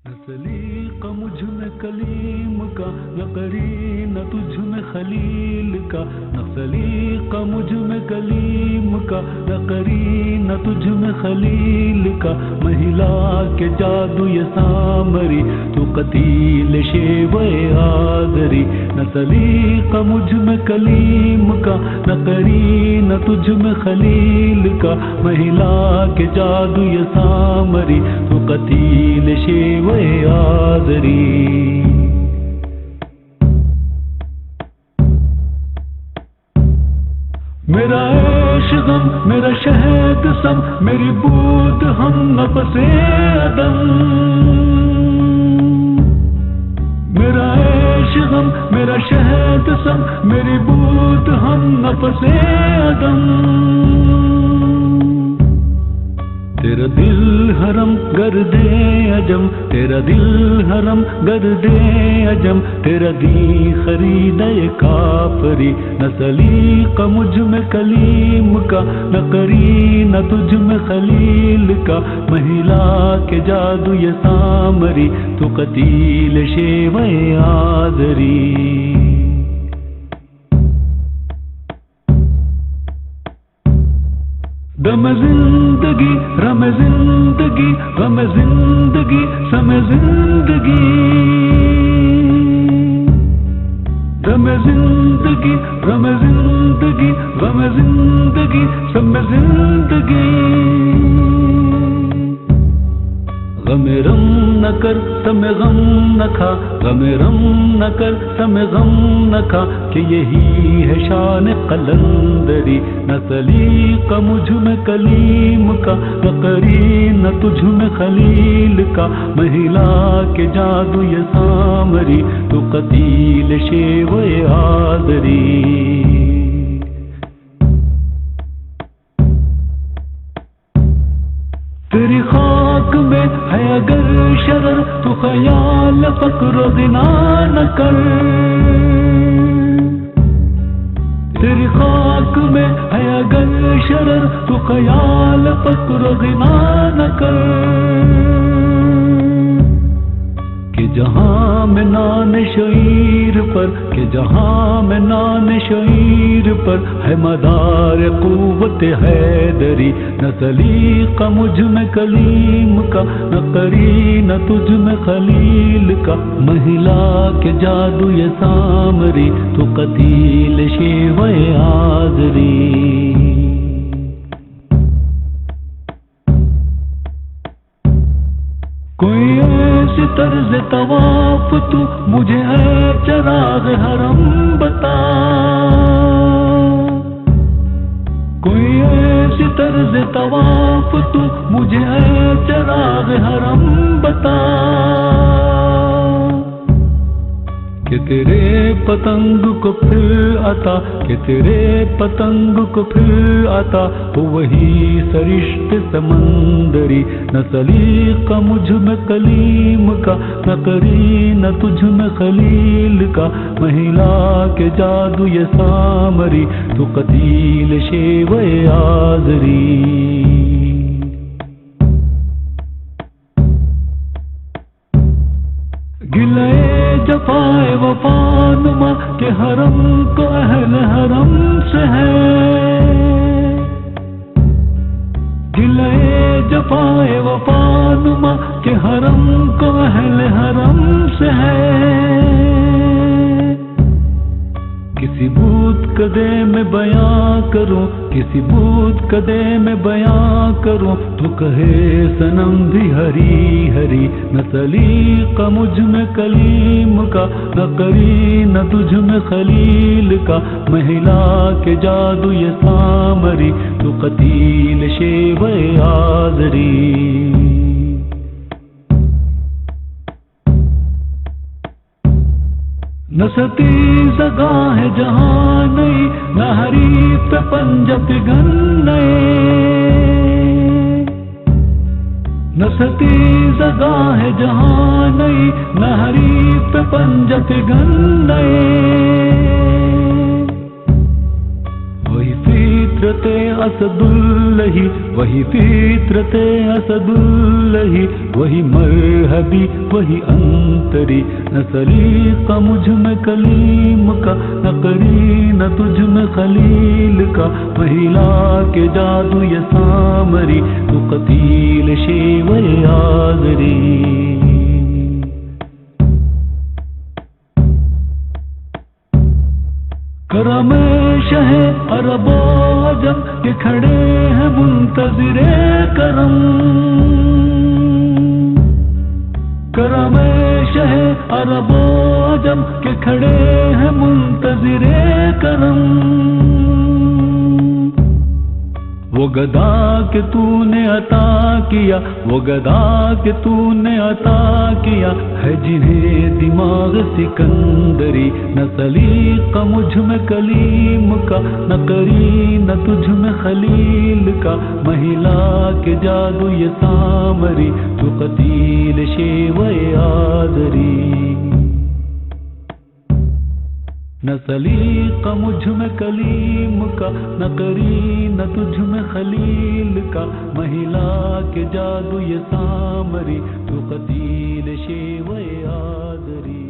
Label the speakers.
Speaker 1: سلیق مجھ میں کلیم کا نہ قرینہ تجھ میں خلیل کا، نہ سلیق مجھ میں کلیم کا نہ قرینہ تجھ میں خلیل کا، مہلا کے جادو یہ سامری تو قتیل شیوہ آدری، نہ سلیق مجھ میں کلیم کا نہ قرینہ تجھ میں خلیل کا، مہلا کے جادو یہ سامری تو قتیل شیوہ آدری۔ میرا عیش غم میرا شہد سم میری بود ہم نفس عدم، میرا عیش غم میرا شہد سم میری بود ہم نفس عدم، تیرا دل حرم گردے عجم تیرا دل حرم گردے عجم، تیرا دی خریدہ کافری، نہ سلیق مجھ میں کلیم کا نہ قرینہ تجھ میں خلیل کا، مہلا کے جادو یہ سامری تو قتیل شیوہ آدری۔ دم زندگی رم زندگی غم زندگی سم زندگی، دم زندگی رم زندگی غم زندگی سم زندگی، غم رم نہ کر سم غم نہ کھا، غم رم نہ کر سم غم نہ کھا، کہ یہی ہے شان قلندری، نہ سلیق مجھ میں کلیم کا نہ قرینہ تجھ میں خلیل کا، مہلا کے جادو یہ سامری تو قتیل شیوہ آدری۔ تیری خاک میں ہے اگر شرر تو خیال فقر و غنا نہ کر، تیری خاک میں ہے اگر شرر تو خیال فقر و غنا نہ کر، کہ جہاں میں نان شعیر پر کہ جہاں میں نان شعیر پر ہے مدار قوت حیدری، نہ سلیق مجھ میں کلیم کا نہ قرینہ تجھ میں خلیل کا، مہلا کے جادو یہ سامری تو قتیل شیوہ آدری۔ کوئی ایسی طرز طواف تو مجھے ہے چراغ حرم بتا، کوئی ایسی طرز طواف تو مجھے ہے چراغ حرم بتا، کہ تیرے پتنگ کو پھر عطا کہ تیرے پتنگ کو پھر عطا ہو وہی سرشت سمندری، نہ سلیق مجھ میں کلیم کا نہ قرینہ تجھ میں خلیل کا، مہلا کے جادو یہ سامری تو قتیل شیوہ آدری۔ گلے جفائے وفا نما کہ حرم کو اہل حرم سے ہے، گلے جفائے وفا نما کہ حرم کو اہل حرم سے ہے، کسی بت کدے میں بیاں کروں کسی بت کدے میں بیاں کروں تو کہے صنم بھی ہری ہری، نہ سلیق مجھ میں کلیم کا نہ قرینہ تجھ میں خلیل کا، مہلا کے جادو یہ سامری تو قتیل شیوہ آدری۔ نہ ستیز گاہ جہاں نئی نہ حریف پہ پنجہ پگھن نئے، نہ ستیز گاہ جہاں نئی نہ حریف پہ پنجہ پگھن نئے، وہی فطر فطرت اسد اللہ وہی فطرت اسد اللہ وہی مرحبی وہی انتری نہ سلیقہ مجھ میں کلیم کا نہ قرین تجھ میں خلیل کا مہلا کے جادو یہ سامری تو قتیل شیو آذری کرم شہ عرب و عجم کے کھڑے ہیں منتظر کرم کرم شہ عرب و عجم کے کھڑے ہیں منتظر کرم وہ گدا کہ تو نے عطا کیا وہ گدا کہ تو نے عطا کیا ہے جنہیں دماغ سکندری نہ سلیقہ مجھ میں کلیم کا نہ قرین تجھ میں خلیل کا مہلا کے جادو یہ سامری تو قتیل شیو آذری نہ سلیقہ مجھ میں کلیم کا نہ قرین تجھ میں خلیل کا مہلا کے جادو یہ سامری تو قتیل شیو آذری